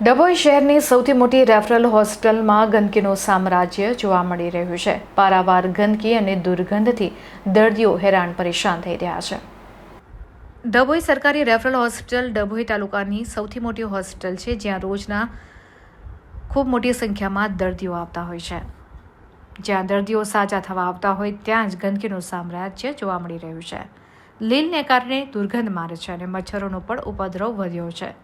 ડભોઈ શહેરની સૌથી મોટી રેફરલ હોસ્પિટલમાં ગંદકીનું સામ્રાજ્ય જોવા મળી રહ્યું છે. પારાવાર ગંદકી અને દુર્ગંધથી દર્દીઓ હેરાન પરેશાન થઈ રહ્યા છે. ડભોઈ સરકારી રેફરલ હોસ્પિટલ ડભોઈ તાલુકાની સૌથી મોટી હોસ્પિટલ છે, જ્યાં રોજના ખૂબ મોટી સંખ્યામાં દર્દીઓ આવતા હોય છે. જ્યાં દર્દીઓ સાજા થવા આવતા હોય ત્યાં જ ગંદકીનું સામ્રાજ્ય જોવા મળી રહ્યું છે. લીલને કારણે દુર્ગંધ મારે છે અને મચ્છરોનો પણ ઉપદ્રવ વધ્યો છે.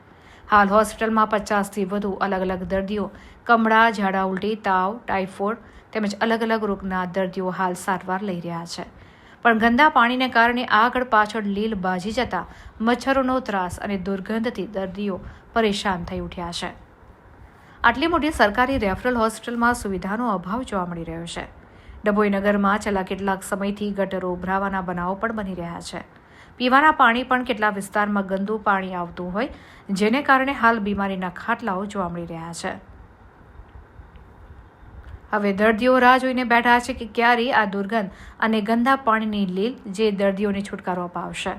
હાલ હોસ્પિટલમાં 50થી વધુ અલગ અલગ દર્દીઓ કમળા, ઝાડા ઉલટી, તાવ, ટાઇફોઇડ તેમજ અલગ અલગ રોગના દર્દીઓ હાલ સારવાર લઈ રહ્યા છે. પણ ગંદા પાણીને કારણે આગળ પાછળ લીલ બાજી જતા મચ્છરોનો ત્રાસ અને દુર્ગંધથી દર્દીઓ પરેશાન થઈ ઉઠ્યા છે. આટલી મોટી સરકારી રેફરલ હોસ્પિટલમાં સુવિધાનો અભાવ જોવા મળી રહ્યો છે. ડભોઈ નગરમાં છેલ્લા કેટલાક સમયથી ગટરો ઉભરાવાના બનાવો પણ બની રહ્યા છે. પીવાના પાણી પણ કેટલા વિસ્તારમાં ગંદુ પાણી આવતું હોય, જેને કારણે હાલ બીમારીના ખાટલાઓ જોવા મળી રહ્યા છે. હવે દર્દીઓ રાહ જોઈને બેઠા છે કે ક્યારે આ દુર્ગંધ અને ગંદા પાણીની લીલ જે દર્દીઓને છુટકારો અપાવશે.